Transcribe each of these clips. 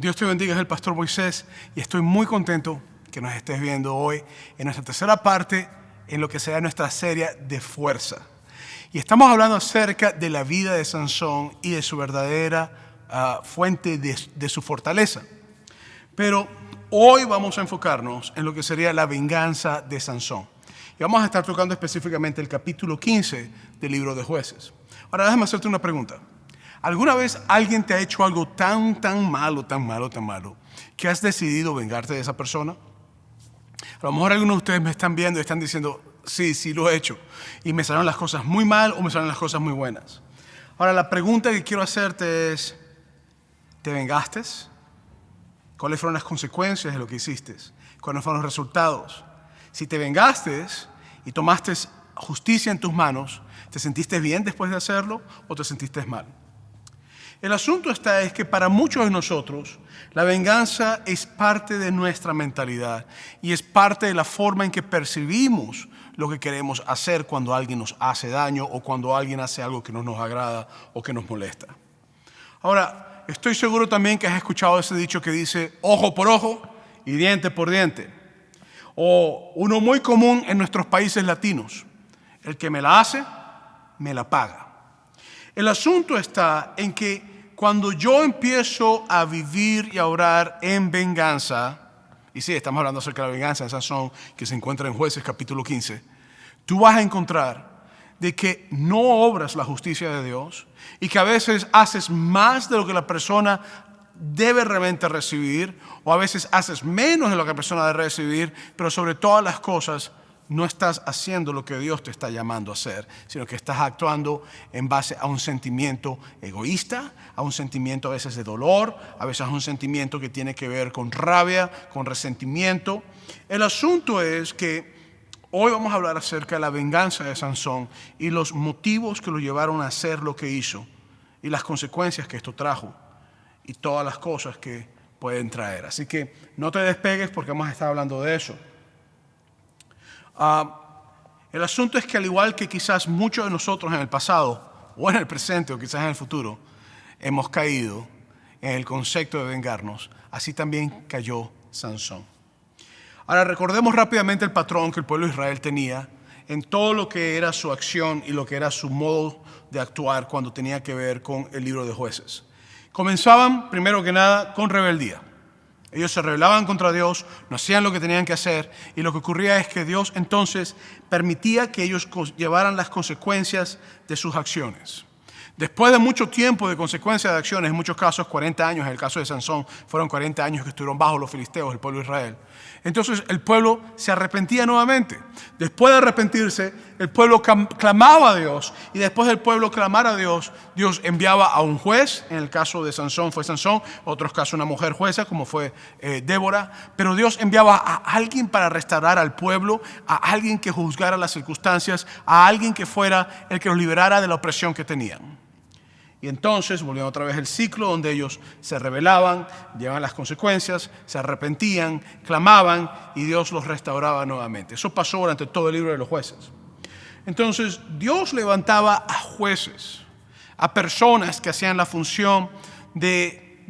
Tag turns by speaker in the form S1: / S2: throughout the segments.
S1: Dios te bendiga, es el Pastor Moisés y estoy muy contento que nos estés viendo hoy en nuestra tercera parte en lo que será nuestra serie de fuerza. Y estamos hablando acerca de la vida de Sansón y de su verdadera fuente de su fortaleza. Pero hoy vamos a enfocarnos en lo que sería la venganza de Sansón. Y vamos a estar tocando específicamente el capítulo 15 del libro de Jueces. Ahora déjame hacerte una pregunta. ¿Alguna vez alguien te ha hecho algo tan malo, que has decidido vengarte de esa persona? A lo mejor algunos de ustedes me están viendo y están diciendo, sí lo he hecho. Y me salieron las cosas muy mal o me salieron las cosas muy buenas. Ahora la pregunta que quiero hacerte es, ¿te vengaste? ¿Cuáles fueron las consecuencias de lo que hiciste? ¿Cuáles fueron los resultados? Si te vengaste y tomaste justicia en tus manos, ¿te sentiste bien después de hacerlo o te sentiste mal? El asunto es que para muchos de nosotros la venganza es parte de nuestra mentalidad y es parte de la forma en que percibimos lo que queremos hacer cuando alguien nos hace daño o cuando alguien hace algo que no nos agrada o que nos molesta. Ahora, estoy seguro también que has escuchado ese dicho que dice ojo por ojo y diente por diente. O uno muy común en nuestros países latinos, el que me la hace, me la paga. El asunto está en que cuando yo empiezo a vivir y a orar en venganza, y sí, estamos hablando acerca de la venganza de Sansón, que se encuentra en Jueces capítulo 15, tú vas a encontrar de que no obras la justicia de Dios y que a veces haces más de lo que la persona debe realmente recibir, o a veces haces menos de lo que la persona debe recibir, pero sobre todas las cosas no estás haciendo lo que Dios te está llamando a hacer, sino que estás actuando en base a un sentimiento egoísta, a un sentimiento a veces de dolor, a veces a un sentimiento que tiene que ver con rabia, con resentimiento. El asunto es que hoy vamos a hablar acerca de la venganza de Sansón y los motivos que lo llevaron a hacer lo que hizo y las consecuencias que esto trajo y todas las cosas que pueden traer. Así que no te despegues porque vamos a estar hablando de eso. El asunto es que al igual que quizás muchos de nosotros en el pasado o en el presente o quizás en el futuro hemos caído en el concepto de vengarnos, así también cayó Sansón. Ahora recordemos rápidamente el patrón que el pueblo de Israel tenía en todo lo que era su acción y lo que era su modo de actuar cuando tenía que ver con el libro de Jueces. Comenzaban primero que nada con rebeldía. Ellos se rebelaban contra Dios, no hacían lo que tenían que hacer y lo que ocurría es que Dios entonces permitía que ellos llevaran las consecuencias de sus acciones. Después de mucho tiempo de consecuencias de acciones, en muchos casos 40 años, en el caso de Sansón fueron 40 años que estuvieron bajo los filisteos, el pueblo de Israel. Entonces el pueblo se arrepentía nuevamente. Después de arrepentirse, el pueblo clamaba a Dios y después del pueblo clamar a Dios, Dios enviaba a un juez. En el caso de Sansón fue Sansón, en otros casos una mujer jueza como fue Débora. Pero Dios enviaba a alguien para restaurar al pueblo, a alguien que juzgara las circunstancias, a alguien que fuera el que los liberara de la opresión que tenían. Y entonces volvió otra vez el ciclo donde ellos se rebelaban, llevaban las consecuencias, se arrepentían, clamaban y Dios los restauraba nuevamente. Eso pasó durante todo el libro de los Jueces. Entonces Dios levantaba a jueces, a personas que hacían la función de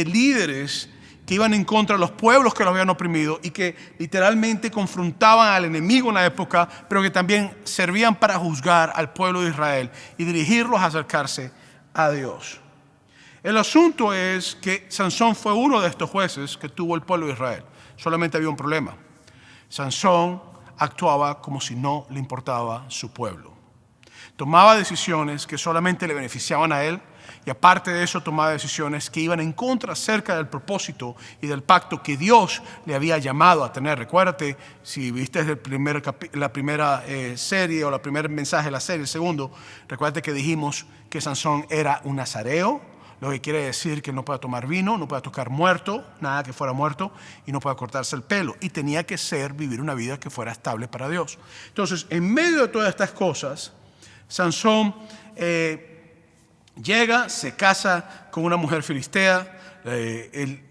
S1: líderes que iban en contra de los pueblos que los habían oprimido y que literalmente confrontaban al enemigo en la época, pero que también servían para juzgar al pueblo de Israel y dirigirlos a acercarse a Dios. El asunto es que Sansón fue uno de estos jueces que tuvo el pueblo de Israel. Solamente había un problema. Sansón actuaba como si no le importaba su pueblo. Tomaba decisiones que solamente le beneficiaban a él. Y aparte de eso tomaba decisiones que iban en contra acerca del propósito y del pacto que Dios le había llamado a tener. Recuérdate, si viste la primera serie o el primer mensaje de la serie, el segundo, recuérdate que dijimos que Sansón era un nazareo, lo que quiere decir que no puede tomar vino, no puede tocar muerto, nada que fuera muerto, y no puede cortarse el pelo. Y tenía que vivir una vida que fuera estable para Dios. Entonces, en medio de todas estas cosas, Sansón llega, se casa con una mujer filistea,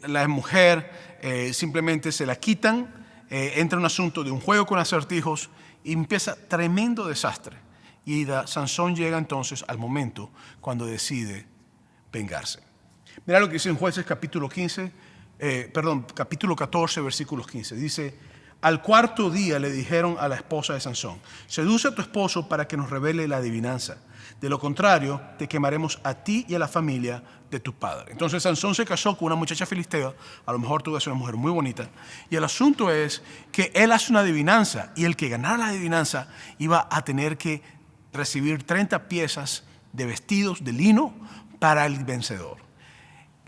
S1: la mujer simplemente se la quitan, entra en un asunto de un juego con acertijos y empieza tremendo desastre. Y Sansón llega entonces al momento cuando decide vengarse. Mira lo que dice en Jueces capítulo 14, versículos 15. Dice: al cuarto día le dijeron a la esposa de Sansón: seduce a tu esposo para que nos revele la adivinanza. De lo contrario, te quemaremos a ti y a la familia de tu padre. Entonces Sansón se casó con una muchacha filistea. A lo mejor tuvo que ser una mujer muy bonita. Y el asunto es que él hace una adivinanza, y el que ganara la adivinanza iba a tener que recibir 30 piezas de vestidos de lino para el vencedor.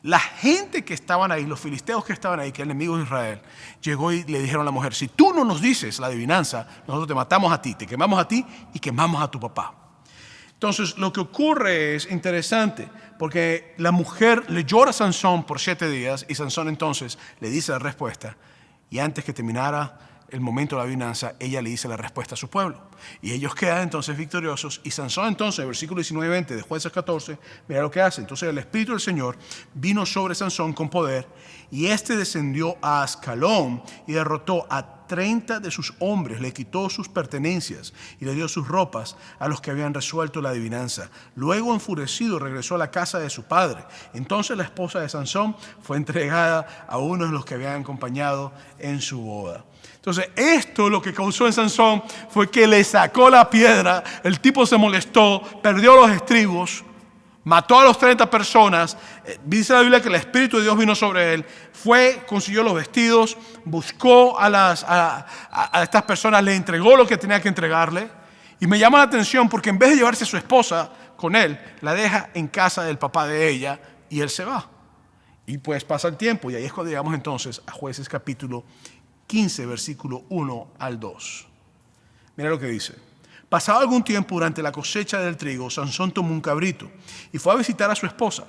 S1: La gente que estaban ahí, los filisteos que estaban ahí, que eran enemigos de Israel, llegó y le dijeron a la mujer: si tú no nos dices la adivinanza, nosotros te matamos a ti, te quemamos a ti y quemamos a tu papá. Entonces lo que ocurre es interesante, porque la mujer le llora a Sansón por 7 días, y Sansón entonces le dice la respuesta, y antes que terminara el momento de la adivinanza, ella le dice la respuesta a su pueblo, y ellos quedan entonces victoriosos. Y Sansón entonces, versículo 19 y 20 de Jueces 14, mira lo que hace. Entonces el Espíritu del Señor vino sobre Sansón con poder, y este descendió a Ascalón y derrotó a 30 de sus hombres, le quitó sus pertenencias y le dio sus ropas a los que habían resuelto la adivinanza. Luego, enfurecido, regresó a la casa de su padre. Entonces la esposa de Sansón fue entregada a uno de los que habían acompañado en su boda. Entonces esto lo que causó en Sansón fue que le sacó la piedra, el tipo se molestó, perdió los estribos, mató a los 30 personas. Dice la Biblia que el Espíritu de Dios vino sobre él. Fue, consiguió los vestidos, buscó a estas personas, le entregó lo que tenía que entregarle. Y me llama la atención porque en vez de llevarse a su esposa con él, la deja en casa del papá de ella y él se va. Y pues pasa el tiempo, y ahí es cuando llegamos entonces a Jueces capítulo 15, versículo 1 al 2. Mira lo que dice. Pasado algún tiempo, durante la cosecha del trigo, Sansón tomó un cabrito y fue a visitar a su esposa.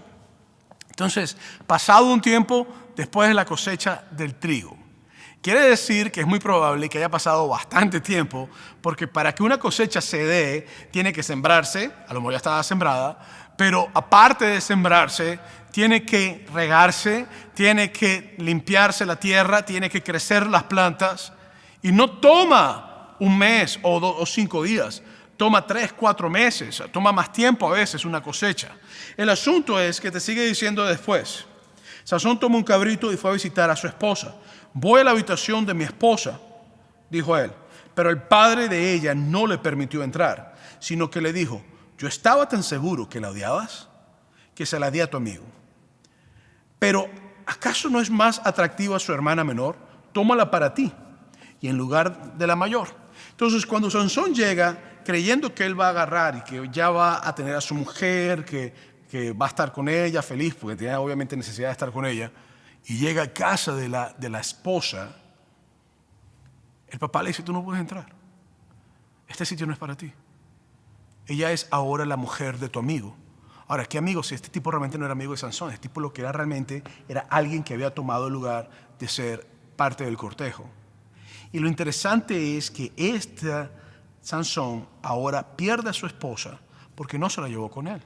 S1: Entonces, pasado un tiempo después de la cosecha del trigo, quiere decir que es muy probable que haya pasado bastante tiempo, porque para que una cosecha se dé, tiene que sembrarse. A lo mejor ya estaba sembrada, pero aparte de sembrarse, tiene que regarse, tiene que limpiarse la tierra, tiene que crecer las plantas, y no toma un mes o 5 días, toma 3, 4 meses, toma más tiempo a veces una cosecha. El asunto es que te sigue diciendo después: Sansón tomó un cabrito y fue a visitar a su esposa. Voy a la habitación de mi esposa, dijo él, pero el padre de ella no le permitió entrar, sino que le dijo: yo estaba tan seguro que la odiabas, que se la di a tu amigo. Pero ¿acaso no es más atractiva su hermana menor? Tómala para ti, y en lugar de la mayor. Entonces, cuando Sansón llega creyendo que él va a agarrar y que ya va a tener a su mujer, que va a estar con ella feliz, porque tiene obviamente necesidad de estar con ella, y llega a casa de la esposa, el papá le dice: tú no puedes entrar, este sitio no es para ti, ella es ahora la mujer de tu amigo. Ahora, ¿qué amigo? Si este tipo realmente no era amigo de Sansón, este tipo lo que era realmente era alguien que había tomado el lugar de ser parte del cortejo. Y lo interesante es que Sansón ahora pierde a su esposa porque no se la llevó con él.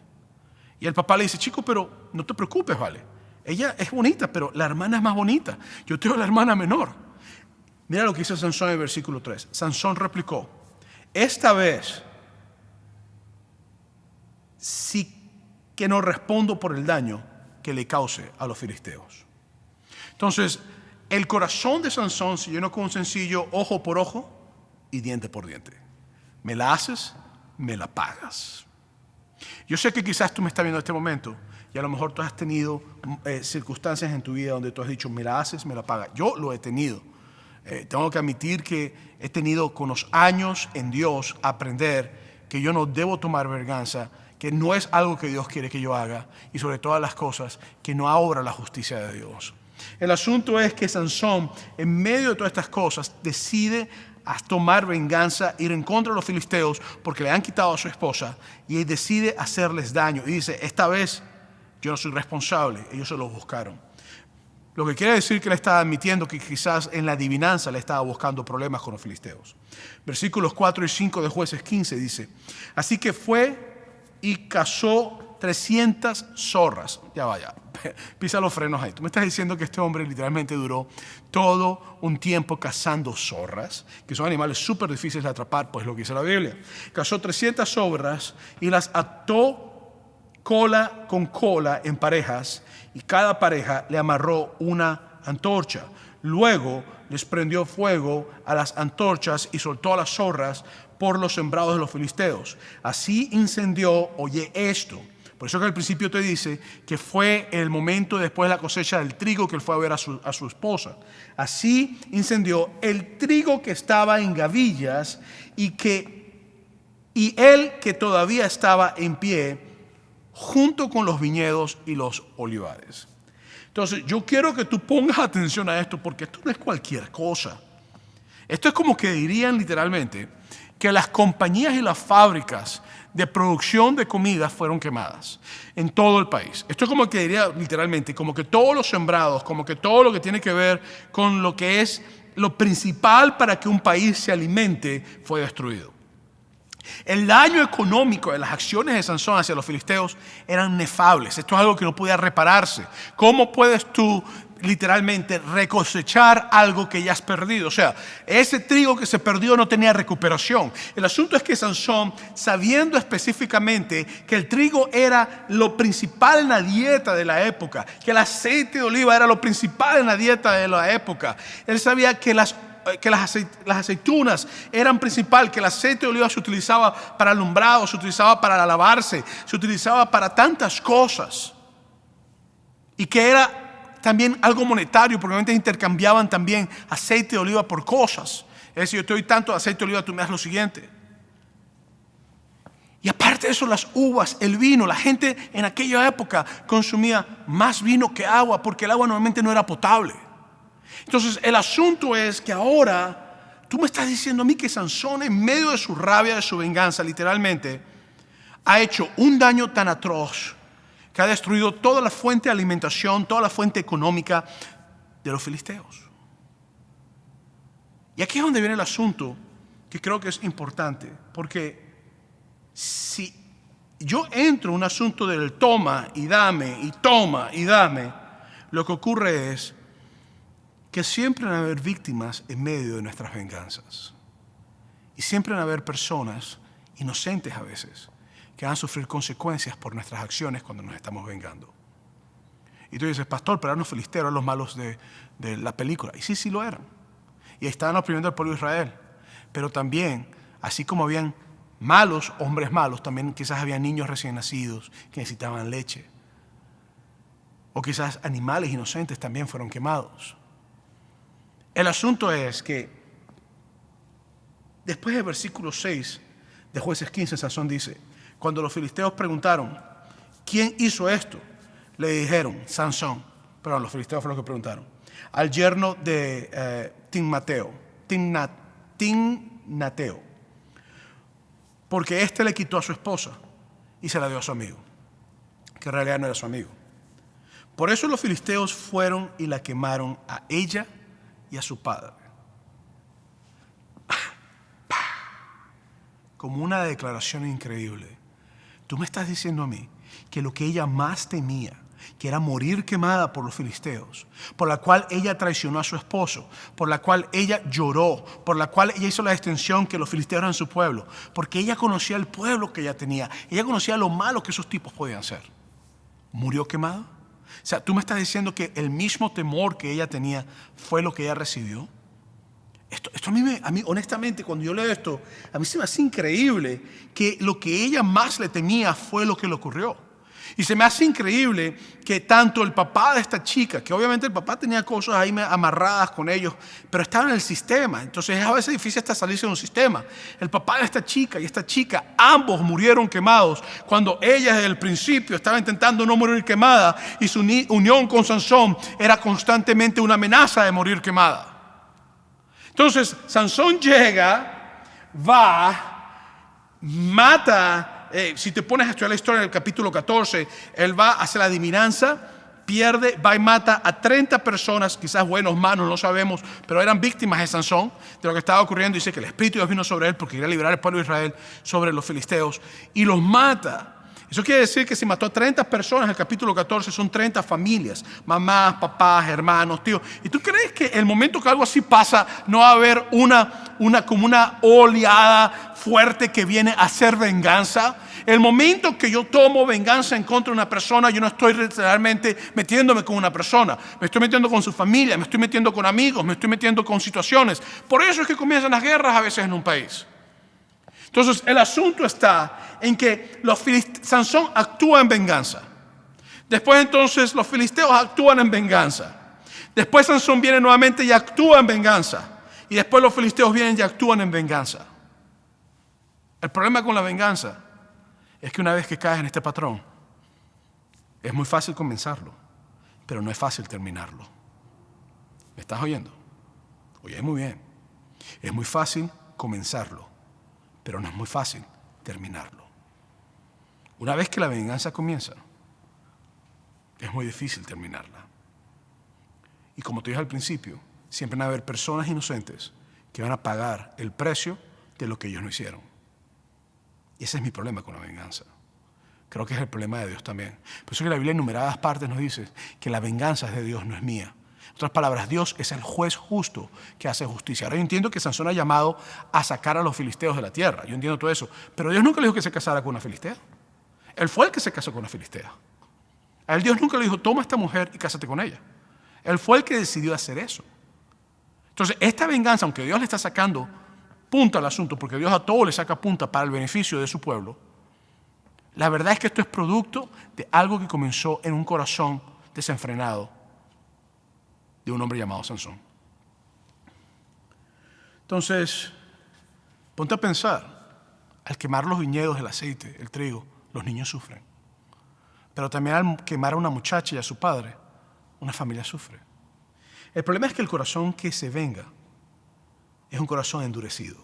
S1: Y el papá le dice: chico, pero no te preocupes, vale. Ella es bonita, pero la hermana es más bonita. Yo tengo la hermana menor. Mira lo que dice Sansón en el versículo 3. Sansón replicó: esta vez sí que no respondo por el daño que le cause a los filisteos. Entonces, el corazón de Sansón se llenó con un sencillo ojo por ojo y diente por diente. Me la haces, me la pagas. Yo sé que quizás tú me estás viendo en este momento y a lo mejor tú has tenido circunstancias en tu vida donde tú has dicho: me la haces, me la pagas. Yo lo he tenido. Tengo que admitir que he tenido con los años en Dios aprender que yo no debo tomar venganza, que no es algo que Dios quiere que yo haga, y sobre todas las cosas, que no obra la justicia de Dios. El asunto es que Sansón, en medio de todas estas cosas, decide a tomar venganza, ir en contra de los filisteos porque le han quitado a su esposa, y él decide hacerles daño. Y dice: esta vez yo no soy responsable, ellos se los buscaron. Lo que quiere decir que le está admitiendo que quizás en la adivinanza le estaba buscando problemas con los filisteos. Versículos 4 y 5 de Jueces 15 dice: así que fue y cazó 300 zorras. Ya vaya, pisa los frenos ahí. Tú me estás diciendo que este hombre literalmente duró todo un tiempo cazando zorras, que son animales súper difíciles de atrapar, pues lo que dice la Biblia. Cazó 300 zorras y las ató cola con cola en parejas, y cada pareja le amarró una antorcha. Luego les prendió fuego a las antorchas y soltó a las zorras por los sembrados de los filisteos. Así incendió, oye esto. Por eso que al principio te dice que fue el momento después de la cosecha del trigo que él fue a ver a su esposa. Así incendió el trigo que estaba en gavillas y él que todavía estaba en pie junto con los viñedos y los olivares. Entonces yo quiero que tú pongas atención a esto, porque esto no es cualquier cosa. Esto es como que dirían literalmente que las compañías y las fábricas de producción de comida fueron quemadas en todo el país. Esto es como que diría literalmente, como que todos los sembrados, como que todo lo que tiene que ver con lo que es lo principal para que un país se alimente fue destruido. El daño económico de las acciones de Sansón hacia los filisteos eran inefables. Esto es algo que no podía repararse. ¿Cómo puedes tú literalmente recosechar algo que ya has perdido? O sea, ese trigo que se perdió no tenía recuperación. El asunto es que Sansón, sabiendo específicamente que el trigo era lo principal en la dieta de la época, que el aceite de oliva era lo principal en la dieta de la época, él sabía que las aceitunas eran principal, que el aceite de oliva se utilizaba para alumbrado, se utilizaba para lavarse, se utilizaba para tantas cosas, y que era también algo monetario, porque obviamente intercambiaban también aceite de oliva por cosas. Es decir, yo te doy tanto aceite de oliva, tú me das lo siguiente. Y aparte de eso, las uvas, el vino, la gente en aquella época consumía más vino que agua, porque el agua normalmente no era potable. Entonces el asunto es que ahora tú me estás diciendo a mí que Sansón, en medio de su rabia, de su venganza, literalmente ha hecho un daño tan atroz que ha destruido toda la fuente de alimentación, toda la fuente económica de los filisteos. Y aquí es donde viene el asunto que creo que es importante, porque si yo entro en un asunto del toma y dame, y toma y dame, lo que ocurre es que siempre van a haber víctimas en medio de nuestras venganzas. Y siempre van a haber personas inocentes a veces que van a sufrir consecuencias por nuestras acciones cuando nos estamos vengando. Y tú dices, pastor, pero eran los filisteos, eran los malos de la película. Y sí lo eran. Y estaban oprimiendo al pueblo de Israel. Pero también, así como habían malos, hombres malos, también quizás había niños recién nacidos que necesitaban leche. O quizás animales inocentes también fueron quemados. El asunto es que después del versículo 6 de Jueces 15, Sansón dice, cuando los filisteos preguntaron, ¿quién hizo esto? Le dijeron, Sansón. Perdón, los filisteos fueron los que preguntaron. Al yerno de Timnateo, porque éste le quitó a su esposa y se la dio a su amigo, que en realidad no era su amigo. Por eso los filisteos fueron y la quemaron a ella y a su padre. Como una declaración increíble. Tú me estás diciendo a mí que lo que ella más temía, que era morir quemada por los filisteos, por la cual ella traicionó a su esposo, por la cual ella lloró, por la cual ella hizo la extensión que los filisteos eran su pueblo, porque ella conocía el pueblo que ella tenía, ella conocía lo malo que esos tipos podían ser, ¿murió quemada? O sea, tú me estás diciendo que el mismo temor que ella tenía fue lo que ella recibió. Esto a mí, honestamente, cuando yo leo esto, a mí se me hace increíble que lo que ella más le temía fue lo que le ocurrió. Y se me hace increíble que tanto el papá de esta chica, que obviamente el papá tenía cosas ahí amarradas con ellos, pero estaba en el sistema. Entonces es a veces difícil hasta salirse de un sistema. El papá de esta chica y esta chica, ambos murieron quemados cuando ella desde el principio estaba intentando no morir quemada, y su unión con Sansón era constantemente una amenaza de morir quemada. Entonces Sansón llega, va, mata. Si te pones a estudiar la historia en el capítulo 14, él va, hace la adivinanza, pierde, va y mata a 30 personas, quizás buenos, malos, no sabemos, pero eran víctimas de Sansón, de lo que estaba ocurriendo. Dice que el Espíritu de Dios vino sobre él porque quería liberar al pueblo de Israel sobre los filisteos, y los mata. Eso quiere decir que si mató a 30 personas en el capítulo 14, son 30 familias, mamás, papás, hermanos, tíos. ¿Y tú crees que el momento que algo así pasa, no va a haber como una oleada fuerte que viene a hacer venganza? El momento que yo tomo venganza en contra de una persona, yo no estoy realmente metiéndome con una persona. Me estoy metiendo con su familia, me estoy metiendo con amigos, me estoy metiendo con situaciones. Por eso es que comienzan las guerras a veces en un país. Entonces el asunto está en que Sansón actúa en venganza. Después entonces los filisteos actúan en venganza. Después Sansón viene nuevamente y actúa en venganza. Y después los filisteos vienen y actúan en venganza. El problema con la venganza es que una vez que caes en este patrón, es muy fácil comenzarlo, pero no es fácil terminarlo. ¿Me estás oyendo? Oye, muy bien. Es muy fácil comenzarlo, pero no es muy fácil terminarlo. Una vez que la venganza comienza, es muy difícil terminarla. Y como te dije al principio, siempre van a haber personas inocentes que van a pagar el precio de lo que ellos no hicieron. Y ese es mi problema con la venganza. Creo que es el problema de Dios también. Por eso que la Biblia en numeradas partes nos dice que la venganza es de Dios, no es mía. En otras palabras, Dios es el juez justo que hace justicia. Ahora yo entiendo que Sansón ha llamado a sacar a los filisteos de la tierra. Yo entiendo todo eso. Pero Dios nunca le dijo que se casara con una filistea. Él fue el que se casó con una filistea. A él Dios nunca le dijo, toma a esta mujer y cásate con ella. Él fue el que decidió hacer eso. Entonces, esta venganza, aunque Dios le está sacando punta al asunto, porque Dios a todo le saca punta para el beneficio de su pueblo, la verdad es que esto es producto de algo que comenzó en un corazón desenfrenado de un hombre llamado Sansón. Entonces, ponte a pensar, al quemar los viñedos, el aceite, el trigo, los niños sufren. Pero también al quemar a una muchacha y a su padre, una familia sufre. El problema es que el corazón que se venga es un corazón endurecido.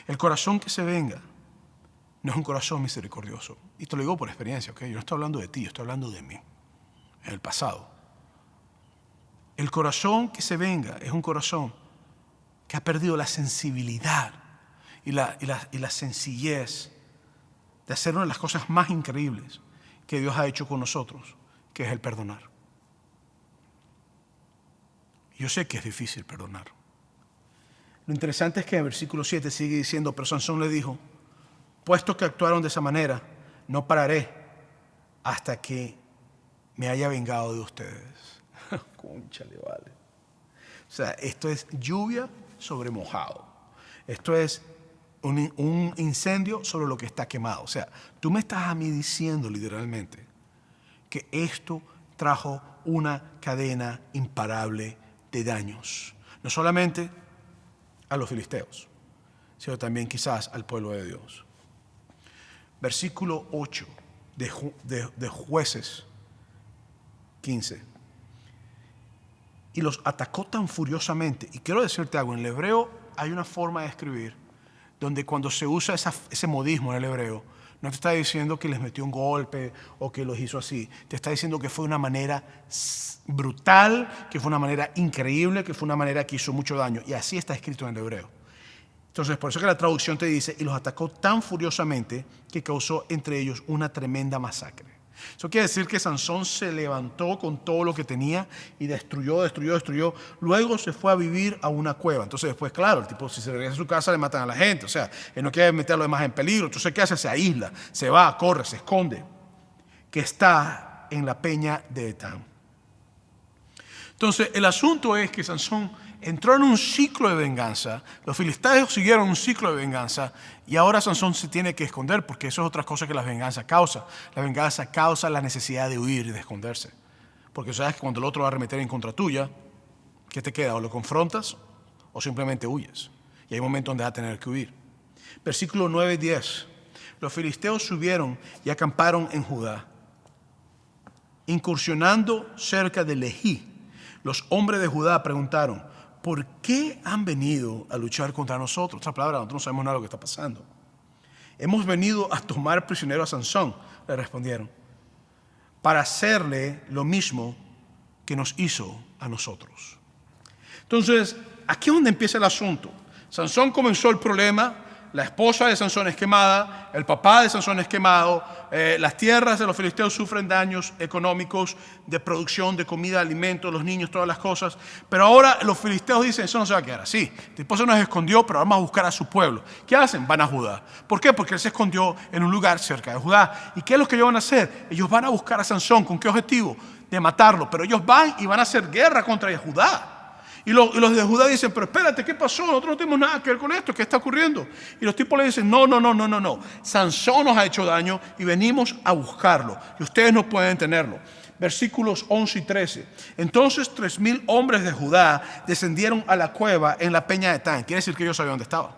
S1: El corazón que se venga no es un corazón misericordioso. Y te lo digo por experiencia, ¿ok? Yo no estoy hablando de ti, yo estoy hablando de mí, en el pasado. El corazón que se venga es un corazón que ha perdido la sensibilidad y la sencillez de hacer una de las cosas más increíbles que Dios ha hecho con nosotros, que es el perdonar. Yo sé que es difícil perdonar. Lo interesante es que en el versículo 7 sigue diciendo, pero Sansón le dijo, puesto que actuaron de esa manera, no pararé hasta que me haya vengado de ustedes. Cónchale, vale. O sea, esto es lluvia sobre mojado. Esto es un incendio sobre lo que está quemado. O sea, tú me estás a mí diciendo literalmente que esto trajo una cadena imparable de daños. No solamente a los filisteos, sino también quizás al pueblo de Dios. Versículo 8 de Jueces 15. Y los atacó tan furiosamente. Y quiero decirte algo, en el hebreo hay una forma de escribir donde cuando se usa ese modismo en el hebreo, no te está diciendo que les metió un golpe o que los hizo así. Te está diciendo que fue una manera brutal, que fue una manera increíble, que fue una manera que hizo mucho daño. Y así está escrito en el hebreo. Entonces, por eso que la traducción te dice, y los atacó tan furiosamente que causó entre ellos una tremenda masacre. Eso quiere decir que Sansón se levantó con todo lo que tenía y destruyó. Luego se fue a vivir a una cueva. Entonces después, claro, el tipo si se regresa a su casa le matan a la gente. O sea, él no quiere meter a los demás en peligro. Entonces, ¿qué hace? Se aísla, se va, corre, se esconde. Que está en la peña de Etán. Entonces, el asunto es que Sansón entró en un ciclo de venganza. Los filisteos siguieron un ciclo de venganza. Y ahora Sansón se tiene que esconder porque eso es otra cosa que la venganza causa. La venganza causa la necesidad de huir y de esconderse. Porque sabes que cuando el otro va a arremeter en contra tuya, ¿qué te queda? O lo confrontas o simplemente huyes. Y hay momentos donde vas a tener que huir. Versículo 9 y 10. Los filisteos subieron y acamparon en Judá. Incursionando cerca de Lejí, los hombres de Judá preguntaron, ¿por qué han venido a luchar contra nosotros? Otra palabra, nosotros no sabemos nada de lo que está pasando. Hemos venido a tomar prisionero a Sansón, le respondieron, para hacerle lo mismo que nos hizo a nosotros. Entonces, aquí es donde empieza el asunto. Sansón comenzó el problema, la esposa de Sansón es quemada, el papá de Sansón es quemado, las tierras de los filisteos sufren daños económicos, de producción, de comida, alimentos, los niños, todas las cosas. Pero ahora los filisteos dicen, eso no se va a quedar así. Después se nos escondió, pero vamos a buscar a su pueblo. ¿Qué hacen? Van a Judá. ¿Por qué? Porque él se escondió en un lugar cerca de Judá. ¿Y qué es lo que ellos van a hacer? Ellos van a buscar a Sansón. ¿Con qué objetivo? De matarlo. Pero ellos van y van a hacer guerra contra Judá. Y los de Judá dicen, pero espérate, ¿qué pasó? Nosotros no tenemos nada que ver con esto, ¿qué está ocurriendo? Y los tipos le dicen, no. Sansón nos ha hecho daño y venimos a buscarlo. Y ustedes no pueden tenerlo. Versículos 11 y 13. Entonces 3,000 hombres de Judá descendieron a la cueva en la peña de Tan. Quiere decir que ellos sabían dónde estaba.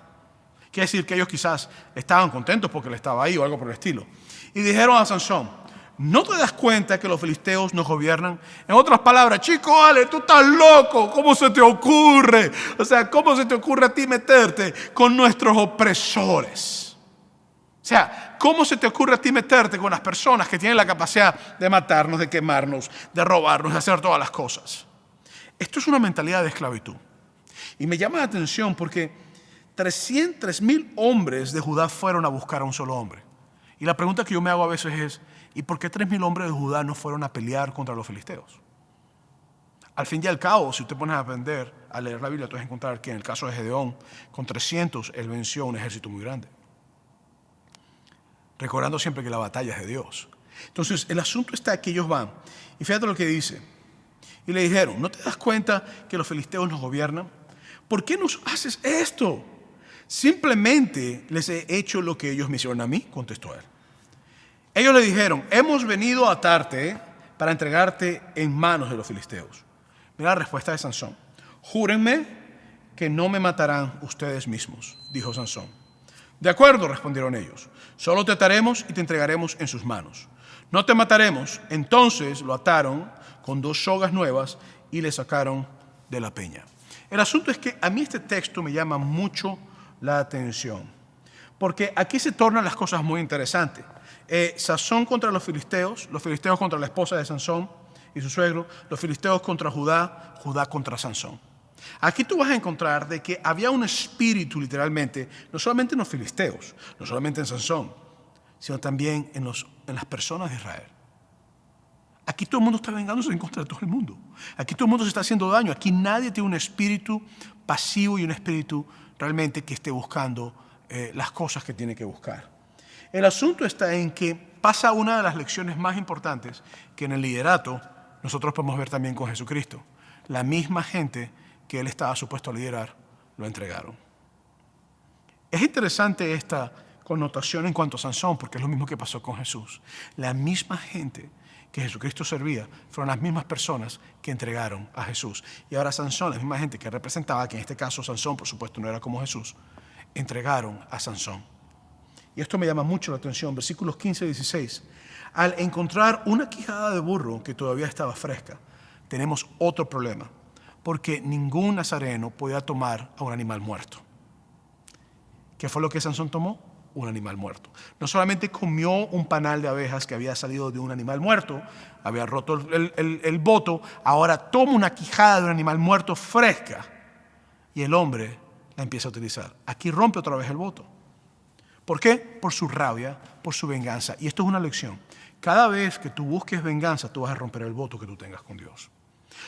S1: Quiere decir que ellos quizás estaban contentos porque él estaba ahí o algo por el estilo. Y dijeron a Sansón, ¿no te das cuenta que los filisteos nos gobiernan? En otras palabras, chico, Ale, tú estás loco. ¿Cómo se te ocurre? O sea, ¿cómo se te ocurre a ti meterte con nuestros opresores? O sea, ¿cómo se te ocurre a ti meterte con las personas que tienen la capacidad de matarnos, de quemarnos, de robarnos, de hacer todas las cosas? Esto es una mentalidad de esclavitud. Y me llama la atención porque 3,000 hombres de Judá fueron a buscar a un solo hombre. Y la pregunta que yo me hago a veces es, ¿y por qué 3,000 hombres de Judá no fueron a pelear contra los filisteos? Al fin y al cabo, si usted pones a aprender a leer la Biblia, tú vas a encontrar que en el caso de Gedeón, con 300, él venció un ejército muy grande. Recordando siempre que la batalla es de Dios. Entonces, el asunto está que ellos van. Y fíjate lo que dice. Y le dijeron, ¿no te das cuenta que los filisteos nos gobiernan? ¿Por qué nos haces esto? Simplemente les he hecho lo que ellos me hicieron a mí, contestó él. Ellos le dijeron, hemos venido a atarte para entregarte en manos de los filisteos. Mira la respuesta de Sansón. Júrenme que no me matarán ustedes mismos, dijo Sansón. De acuerdo, respondieron ellos. Solo te ataremos y te entregaremos en sus manos. No te mataremos. Entonces lo ataron con 2 sogas nuevas y le sacaron de la peña. El asunto es que a mí este texto me llama mucho la atención, porque aquí se tornan las cosas muy interesantes. Sansón contra los filisteos contra la esposa de Sansón y su suegro, los filisteos contra Judá, Judá contra Sansón. Aquí tú vas a encontrar de que había un espíritu literalmente, no solamente en los filisteos, no solamente en Sansón, sino también en las personas de Israel. Aquí todo el mundo está vengándose en contra de todo el mundo. Aquí todo el mundo se está haciendo daño. Aquí nadie tiene un espíritu pasivo y un espíritu realmente que esté buscando las cosas que tiene que buscar. El asunto está en que pasa una de las lecciones más importantes que en el liderato nosotros podemos ver también con Jesucristo. La misma gente que él estaba supuesto a liderar, lo entregaron. Es interesante esta connotación en cuanto a Sansón, porque es lo mismo que pasó con Jesús. La misma gente que Jesucristo servía fueron las mismas personas que entregaron a Jesús. Y ahora Sansón, la misma gente que representaba, que en este caso Sansón por supuesto no era como Jesús, entregaron a Sansón. Y esto me llama mucho la atención, versículos 15 y 16. Al encontrar una quijada de burro que todavía estaba fresca, tenemos otro problema, porque ningún nazareno podía tomar a un animal muerto. ¿Qué fue lo que Sansón tomó? Un animal muerto. No solamente comió un panal de abejas que había salido de un animal muerto, había roto el voto, ahora toma una quijada de un animal muerto fresca y el hombre la empieza a utilizar. Aquí rompe otra vez el voto. ¿Por qué? Por su rabia, por su venganza. Y esto es una lección. Cada vez que tú busques venganza, tú vas a romper el voto que tú tengas con Dios.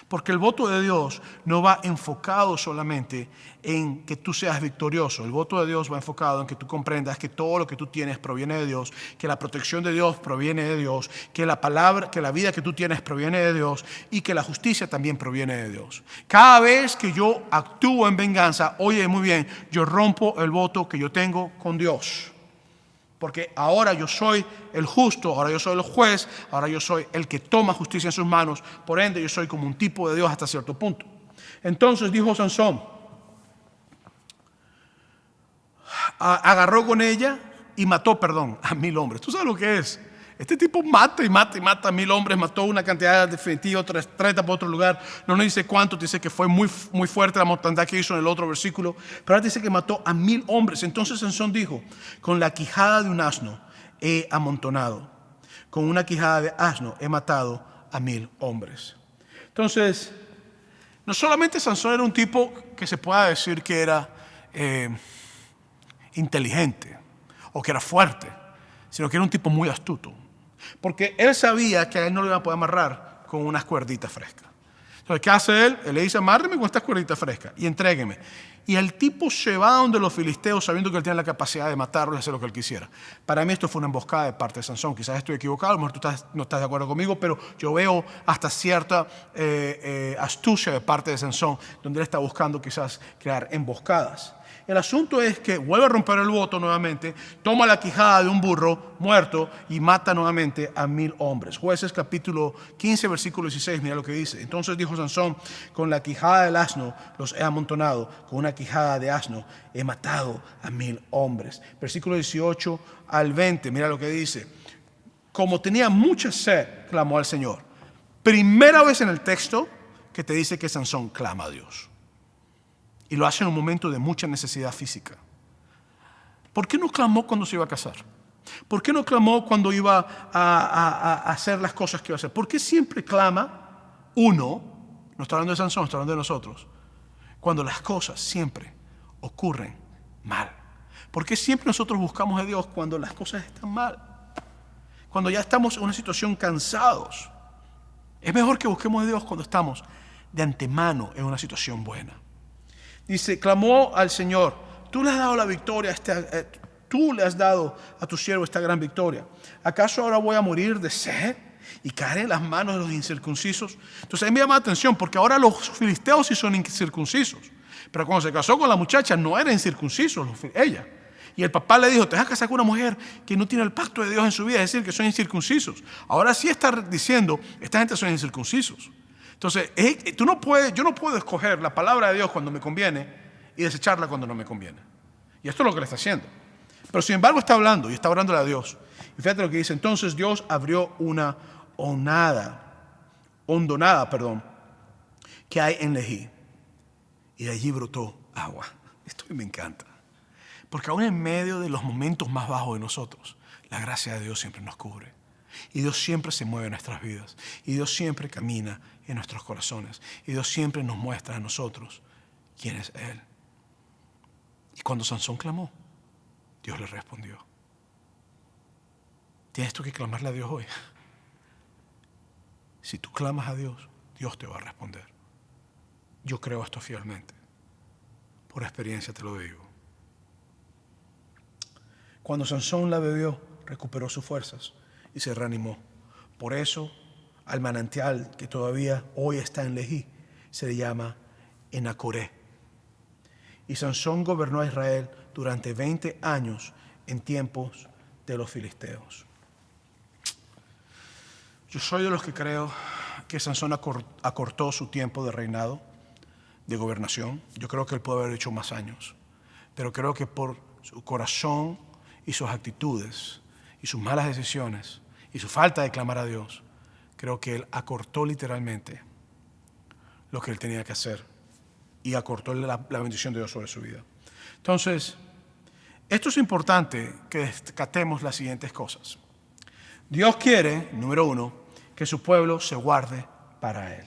S1: Porque el voto de Dios no va enfocado solamente en que tú seas victorioso. El voto de Dios va enfocado en que tú comprendas que todo lo que tú tienes proviene de Dios, que la protección de Dios proviene de Dios, que la palabra, que la vida que tú tienes proviene de Dios y que la justicia también proviene de Dios. Cada vez que yo actúo en venganza, oye muy bien, yo rompo el voto que yo tengo con Dios. Porque ahora yo soy el justo, ahora yo soy el juez, ahora yo soy el que toma justicia en sus manos. Por ende, yo soy como un tipo de Dios hasta cierto punto. Entonces dijo Sansón, agarró con ella y mató, a 1,000 hombres. ¿Tú sabes lo que es? Este tipo mata a 1,000 hombres, mató una cantidad definitiva, 30 por otro lugar. No nos dice cuánto, dice que fue muy, muy fuerte la mortandad que hizo en el otro versículo. Pero ahora dice que mató a 1,000 hombres. Entonces Sansón dijo, con la quijada de un asno he amontonado, con una quijada de asno he matado a 1,000 hombres. Entonces, no solamente Sansón era un tipo que se pueda decir que era inteligente o que era fuerte, sino que era un tipo muy astuto. Porque él sabía que a él no le iban a poder amarrar con unas cuerditas frescas. Entonces, ¿qué hace él? Él le dice, amárreme con estas cuerditas frescas y entrégueme. Y el tipo se va donde los filisteos sabiendo que él tiene la capacidad de matarlo y hacer lo que él quisiera. Para mí esto fue una emboscada de parte de Sansón. Quizás estoy equivocado, a lo mejor tú no estás de acuerdo conmigo, pero yo veo hasta cierta astucia de parte de Sansón, donde él está buscando quizás crear emboscadas. El asunto es que vuelve a romper el voto nuevamente, toma la quijada de un burro muerto y mata nuevamente a 1000 hombres. Jueces capítulo 15, versículo 16, mira lo que dice. Entonces dijo Sansón, con la quijada del asno los he amontonado, con una quijada de asno he matado a 1000 hombres. Versículo 18 al 20, mira lo que dice. Como tenía mucha sed, clamó al Señor. Primera vez en el texto que te dice que Sansón clama a Dios. Y lo hace en un momento de mucha necesidad física. ¿Por qué no clamó cuando se iba a casar? ¿Por qué no clamó cuando iba a hacer las cosas que iba a hacer? ¿Por qué siempre clama uno? No está hablando de Sansón, está hablando de nosotros. Cuando las cosas siempre ocurren mal. ¿Por qué siempre nosotros buscamos a Dios cuando las cosas están mal? Cuando ya estamos en una situación cansados. Es mejor que busquemos a Dios cuando estamos de antemano en una situación buena. Dice, clamó al Señor, tú le has dado la victoria, tú le has dado a tu siervo esta gran victoria. ¿Acaso ahora voy a morir de sed y caer en las manos de los incircuncisos? Entonces a mí me llama la atención porque ahora los filisteos sí son incircuncisos. Pero cuando se casó con la muchacha no eran incircuncisos ella. Y el papá le dijo, te vas a casar con una mujer que no tiene el pacto de Dios en su vida, es decir, que son incircuncisos. Ahora sí está diciendo, esta gente son incircuncisos. Entonces, yo no puedo escoger la palabra de Dios cuando me conviene y desecharla cuando no me conviene. Y esto es lo que le está haciendo. Pero sin embargo está hablando y está orándole a Dios. Y fíjate lo que dice. Entonces Dios abrió una hondonada, que hay en Lejí. Y de allí brotó agua. Esto me encanta. Porque aún en medio de los momentos más bajos de nosotros, la gracia de Dios siempre nos cubre. Y Dios siempre se mueve en nuestras vidas. Y Dios siempre camina en nuestros corazones. Y Dios siempre nos muestra a nosotros quién es Él. Y cuando Sansón clamó, Dios le respondió. Tienes tú que clamarle a Dios hoy. Si tú clamas a Dios, Dios te va a responder. Yo creo esto fielmente. Por experiencia te lo digo. Cuando Sansón la bebió, recuperó sus fuerzas y se reanimó. Por eso, al manantial que todavía hoy está en Lejí, se le llama Enacoré. Y Sansón gobernó a Israel durante 20 años en tiempos de los filisteos. Yo soy de los que creo que Sansón acortó su tiempo de reinado, de gobernación. Yo creo que él puede haber hecho más años. Pero creo que por su corazón y sus actitudes y sus malas decisiones y su falta de clamar a Dios, creo que él acortó literalmente lo que él tenía que hacer y acortó la bendición de Dios sobre su vida. Entonces, esto es importante que destacemos las siguientes cosas. Dios quiere, número uno, que su pueblo se guarde para Él.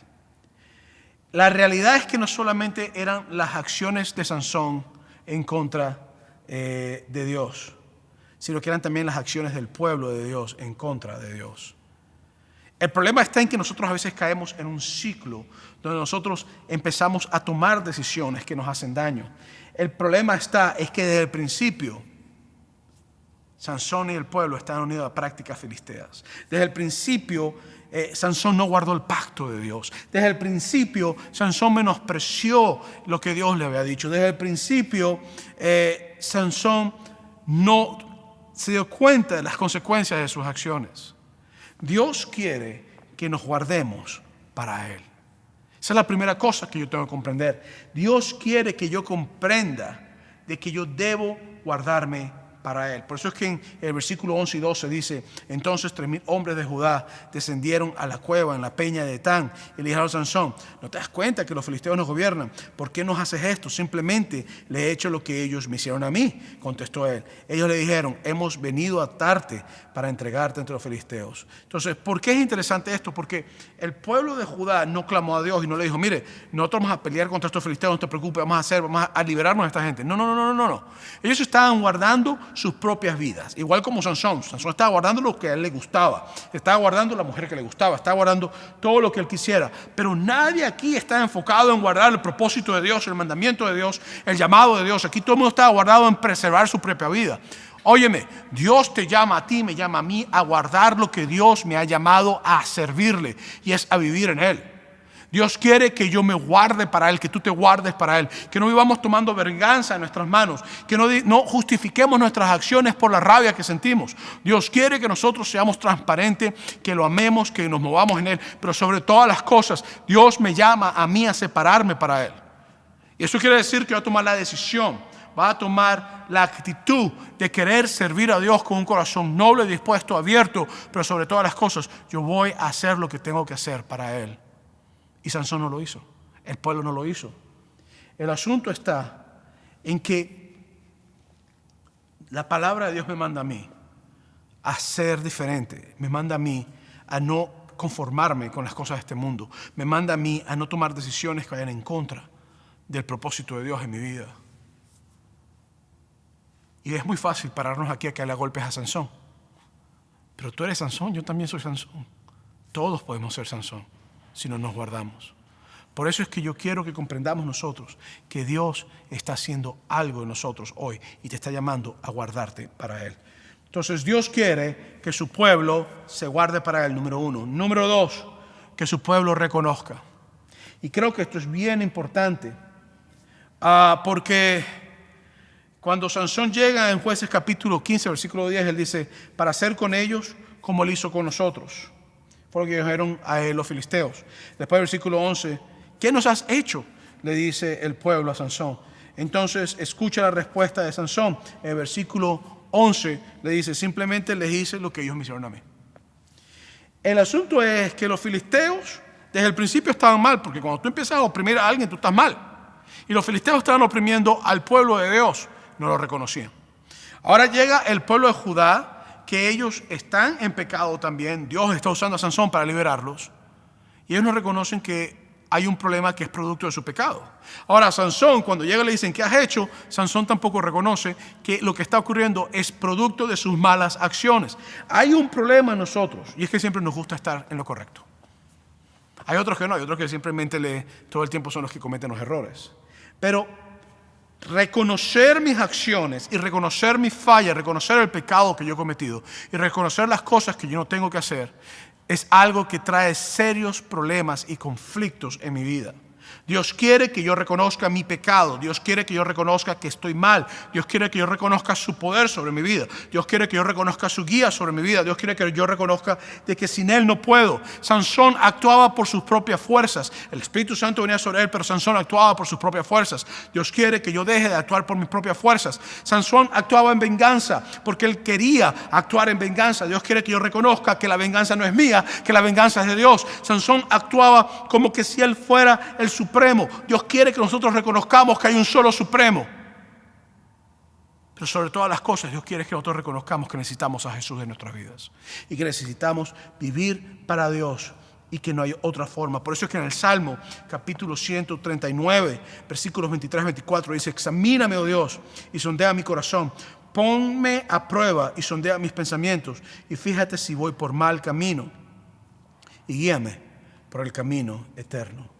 S1: La realidad es que no solamente eran las acciones de Sansón en contra de Dios, sino que eran también las acciones del pueblo de Dios en contra de Dios. El problema está en que nosotros a veces caemos en un ciclo donde nosotros empezamos a tomar decisiones que nos hacen daño. El problema es que desde el principio Sansón y el pueblo estaban unidos a prácticas filisteas. Desde el principio Sansón no guardó el pacto de Dios. Desde el principio Sansón menospreció lo que Dios le había dicho. Desde el principio Sansón no se dio cuenta de las consecuencias de sus acciones. Dios quiere que nos guardemos para Él. Esa es la primera cosa que yo tengo que comprender. Dios quiere que yo comprenda de que yo debo guardarme para Él. Por eso es que en el versículo 11 y 12 dice, entonces 3000 hombres de Judá descendieron a la cueva en la peña de Etán y le dijeron a Sansón, ¿no te das cuenta que los filisteos nos gobiernan? ¿Por qué nos haces esto? Simplemente le he hecho lo que ellos me hicieron a mí, contestó él. Ellos le dijeron, hemos venido a atarte para entregarte entre los filisteos. Entonces, ¿por qué es interesante esto? Porque el pueblo de Judá no clamó a Dios y no le dijo, mire, nosotros vamos a pelear contra estos filisteos, no te preocupes, vamos a liberarnos de esta gente. No. Ellos estaban guardando sus propias vidas. Igual como Sansón. Sansón estaba guardando lo que a él le gustaba. Estaba guardando la mujer que le gustaba. Estaba guardando todo lo que él quisiera. Pero nadie aquí está enfocado en guardar el propósito de Dios, el mandamiento de Dios, el llamado de Dios. Aquí todo el mundo está guardado en preservar su propia vida. Óyeme, Dios te llama a ti, me llama a mí a guardar lo que Dios me ha llamado a servirle, y es a vivir en Él. Dios quiere que yo me guarde para Él, que tú te guardes para Él, que no vivamos tomando venganza en nuestras manos, que no justifiquemos nuestras acciones por la rabia que sentimos. Dios quiere que nosotros seamos transparentes, que lo amemos, que nos movamos en Él, pero sobre todas las cosas, Dios me llama a mí a separarme para Él. Y eso quiere decir que voy a tomar la decisión, va a tomar la actitud de querer servir a Dios con un corazón noble, dispuesto, abierto, pero sobre todas las cosas, yo voy a hacer lo que tengo que hacer para Él. Y Sansón no lo hizo, el pueblo no lo hizo. El asunto está en que la palabra de Dios me manda a mí a ser diferente, me manda a mí a no conformarme con las cosas de este mundo, me manda a mí a no tomar decisiones que vayan en contra del propósito de Dios en mi vida. Y es muy fácil pararnos aquí a que le golpes a Sansón. Pero tú eres Sansón, yo también soy Sansón. Todos podemos ser Sansón si no nos guardamos. Por eso es que yo quiero que comprendamos nosotros que Dios está haciendo algo en nosotros hoy y te está llamando a guardarte para Él. Entonces Dios quiere que su pueblo se guarde para Él, número uno. Número dos, que su pueblo reconozca. Y creo que esto es bien importante porque cuando Sansón llega en Jueces capítulo 15, versículo 10, él dice, para hacer con ellos como él hizo con nosotros. Fue lo que dijeron a él los filisteos. Después versículo 11, ¿qué nos has hecho?, le dice el pueblo a Sansón. Entonces escucha la respuesta de Sansón. El versículo 11 le dice, simplemente les hice lo que ellos me hicieron a mí. El asunto es que los filisteos desde el principio estaban mal, porque cuando tú empiezas a oprimir a alguien, tú estás mal. Y los filisteos estaban oprimiendo al pueblo de Dios, no lo reconocían. Ahora llega el pueblo de Judá, que ellos están en pecado también. Dios está usando a Sansón para liberarlos. Y ellos no reconocen que hay un problema que es producto de su pecado. Ahora Sansón, cuando llega y le dicen, ¿qué has hecho?, Sansón tampoco reconoce que lo que está ocurriendo es producto de sus malas acciones. Hay un problema en nosotros, y es que siempre nos gusta estar en lo correcto. Hay otros que no, hay otros que simplemente todo el tiempo son los que cometen los errores. Pero reconocer mis acciones y reconocer mis fallas, reconocer el pecado que yo he cometido y reconocer las cosas que yo no tengo que hacer, es algo que trae serios problemas y conflictos en mi vida. Dios quiere que yo reconozca mi pecado. Dios quiere que yo reconozca que estoy mal. Dios quiere que yo reconozca su poder sobre mi vida. Dios quiere que yo reconozca su guía sobre mi vida. Dios quiere que yo reconozca de que sin Él no puedo. Sansón actuaba por sus propias fuerzas. El Espíritu Santo venía sobre él, pero Sansón actuaba por sus propias fuerzas. Dios quiere que yo deje de actuar por mis propias fuerzas. Sansón actuaba en venganza porque él quería actuar en venganza. Dios quiere que yo reconozca que la venganza no es mía, que la venganza es de Dios. Sansón actuaba como que si él fuera el supremo. Dios quiere que nosotros reconozcamos que hay un solo supremo. Pero sobre todas las cosas, Dios quiere que nosotros reconozcamos que necesitamos a Jesús en nuestras vidas y que necesitamos vivir para Dios y que no hay otra forma. Por eso es que en el Salmo capítulo 139, versículos 23-24 dice, examíname, oh Dios, y sondea mi corazón. Ponme a prueba y sondea mis pensamientos y fíjate si voy por mal camino y guíame por el camino eterno.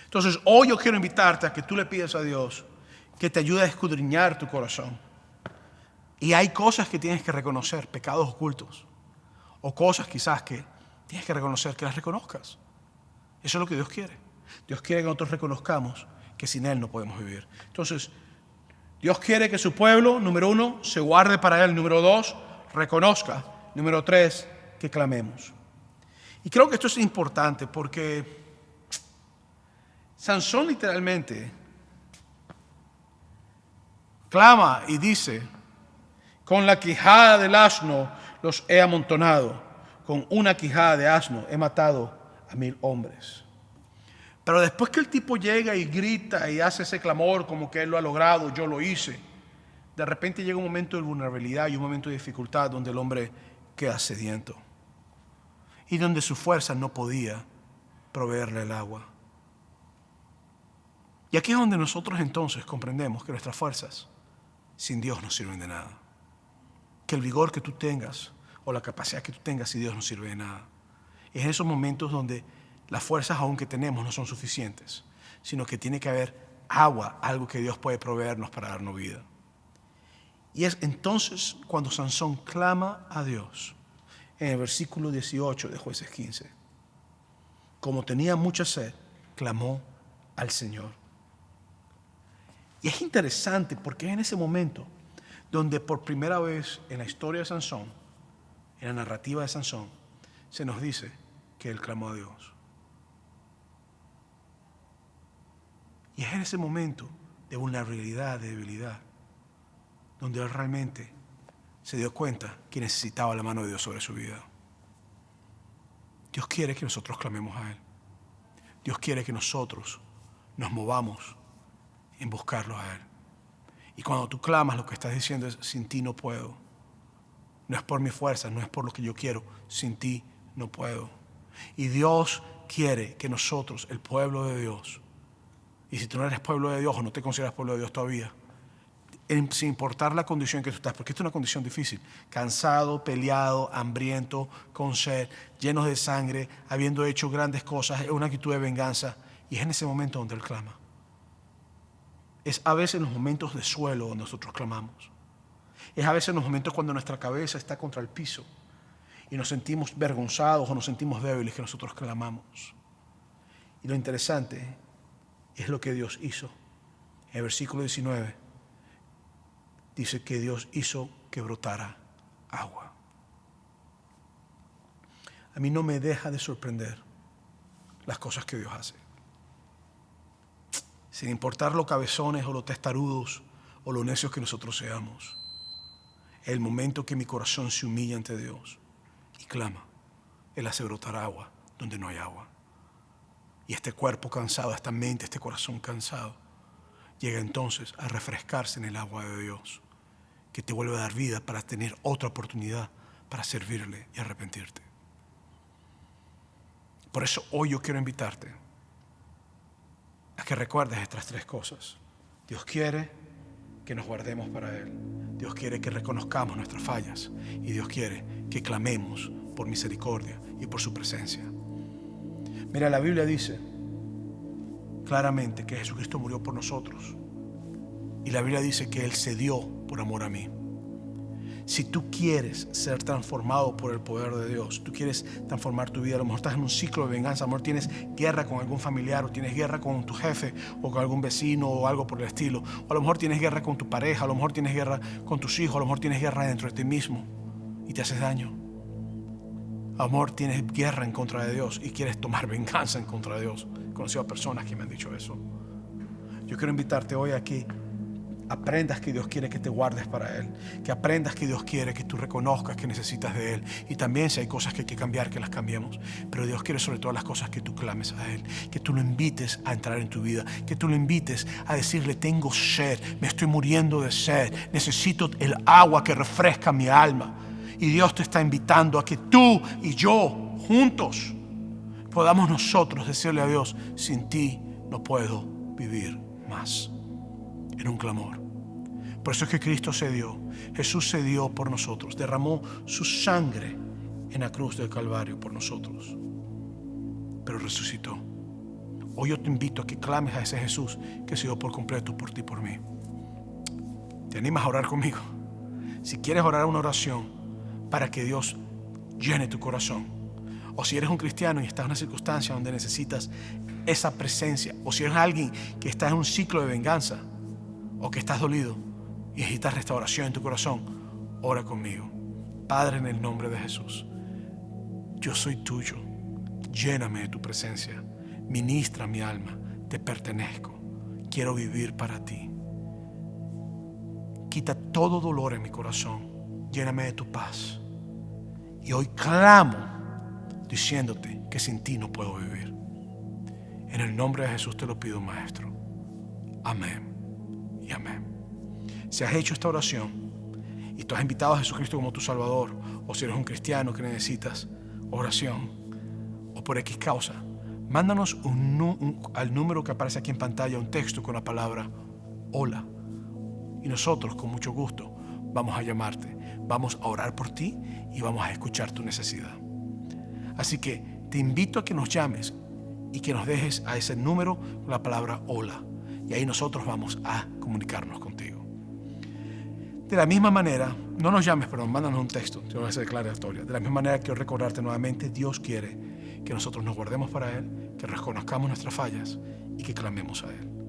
S1: Entonces, hoy yo quiero invitarte a que tú le pidas a Dios que te ayude a escudriñar tu corazón. Y hay cosas que tienes que reconocer, pecados ocultos, o cosas quizás que tienes que reconocer, que las reconozcas. Eso es lo que Dios quiere. Dios quiere que nosotros reconozcamos que sin Él no podemos vivir. Entonces, Dios quiere que su pueblo, número uno, se guarde para Él. Número dos, reconozca. Número tres, que clamemos. Y creo que esto es importante porque Sansón literalmente clama y dice, con la quijada del asno los he amontonado, con una quijada de asno he matado a 1000 hombres. Pero después que el tipo llega y grita y hace ese clamor como que él lo ha logrado, yo lo hice, de repente llega un momento de vulnerabilidad y un momento de dificultad donde el hombre queda sediento y donde su fuerza no podía proveerle el agua. Y aquí es donde nosotros entonces comprendemos que nuestras fuerzas sin Dios no sirven de nada. que el vigor que tú tengas o la capacidad que tú tengas si Dios no sirve de nada. Es en esos momentos donde las fuerzas aún que tenemos no son suficientes, sino que tiene que haber agua, algo que Dios puede proveernos para darnos vida. Y es entonces cuando Sansón clama a Dios, en el versículo 18 de Jueces 15. Como tenía mucha sed, clamó al Señor. Y es interesante porque es en ese momento donde por primera vez en la historia de Sansón, en la narrativa de Sansón, se nos dice que él clamó a Dios. Y es en ese momento de vulnerabilidad, de debilidad, donde él realmente se dio cuenta que necesitaba la mano de Dios sobre su vida. Dios quiere que nosotros clamemos a Él. Dios quiere que nosotros nos movamos en buscarlo a Él. Y cuando tú clamas, lo que estás diciendo es: sin ti no puedo. No es por mi fuerza, no es por lo que yo quiero. Sin ti no puedo. Y Dios quiere que nosotros, el pueblo de Dios, y si tú no eres pueblo de Dios o no te consideras pueblo de Dios todavía, sin importar la condición que tú estás, porque esto es una condición difícil, cansado, peleado, hambriento, con sed, llenos de sangre, habiendo hecho grandes cosas, una actitud de venganza, y es en ese momento donde Él clama. Es a veces en los momentos de suelo donde nosotros clamamos. Es a veces en los momentos cuando nuestra cabeza está contra el piso y nos sentimos vergonzados o nos sentimos débiles que nosotros clamamos. Y lo interesante es lo que Dios hizo. En el versículo 19 dice que Dios hizo que brotara agua. A mí no me deja de sorprender las cosas que Dios hace. Sin importar lo cabezones o lo testarudos o lo necios que nosotros seamos. El momento que mi corazón se humilla ante Dios y clama, Él hace brotar agua donde no hay agua. Y este cuerpo cansado, esta mente, este corazón cansado, llega entonces a refrescarse en el agua de Dios, que te vuelve a dar vida para tener otra oportunidad para servirle y arrepentirte. Por eso hoy yo quiero invitarte a que recuerdes estas tres cosas. Dios quiere que nos guardemos para Él. Dios quiere que reconozcamos nuestras fallas. Y Dios quiere que clamemos por misericordia y por su presencia. Mira, la Biblia dice claramente que Jesucristo murió por nosotros. Y la Biblia dice que Él se dio por amor a mí. Si tú quieres ser transformado por el poder de Dios, tú quieres transformar tu vida, a lo mejor estás en un ciclo de venganza, a lo mejor tienes guerra con algún familiar, o tienes guerra con tu jefe, o con algún vecino, o algo por el estilo, o a lo mejor tienes guerra con tu pareja, a lo mejor tienes guerra con tus hijos, a lo mejor tienes guerra dentro de ti mismo y te haces daño. A lo mejor tienes guerra en contra de Dios y quieres tomar venganza en contra de Dios. He conocido a personas que me han dicho eso. Yo quiero invitarte hoy a que aprendas que Dios quiere que te guardes para Él, que aprendas que Dios quiere que tú reconozcas que necesitas de Él, y también si hay cosas que hay que cambiar, que las cambiemos, pero Dios quiere sobre todas las cosas que tú clames a Él, que tú lo invites a entrar en tu vida, que tú lo invites a decirle: tengo sed, me estoy muriendo de sed, necesito el agua que refresca mi alma. Y Dios te está invitando a que tú y yo juntos podamos nosotros decirle a Dios: sin ti no puedo vivir más. En un clamor. Por eso es que Cristo se dio. Jesús se dio por nosotros. Derramó su sangre en la cruz del Calvario por nosotros. Pero resucitó. Hoy yo te invito a que clames a ese Jesús que se dio por completo por ti y por mí. ¿Te animas a orar conmigo? Si quieres orar una oración para que Dios llene tu corazón, o si eres un cristiano y estás en una circunstancia donde necesitas esa presencia, o si eres alguien que está en un ciclo de venganza, o que estás dolido y necesitas restauración en tu corazón, ora conmigo. Padre, en el nombre de Jesús, yo soy tuyo. Lléname de tu presencia. Ministra mi alma. Te pertenezco. Quiero vivir para ti. Quita todo dolor en mi corazón. Lléname de tu paz. Y hoy clamo diciéndote que sin ti no puedo vivir. En el nombre de Jesús te lo pido, Maestro. Amén. Y amén. Si has hecho esta oración y tú has invitado a Jesucristo como tu Salvador, o si eres un cristiano que necesitas oración, o por X causa, mándanos al número que aparece aquí en pantalla un texto con la palabra hola, y nosotros con mucho gusto vamos a llamarte, vamos a orar por ti y vamos a escuchar tu necesidad. Así que te invito a que nos llames y que nos dejes a ese número con la palabra hola. Y ahí nosotros vamos a comunicarnos contigo. De la misma manera, no nos llames, pero mándanos un texto, te voy a hacer declaratoria. De la misma manera, quiero recordarte nuevamente, Dios quiere que nosotros nos guardemos para Él, que reconozcamos nuestras fallas y que clamemos a Él.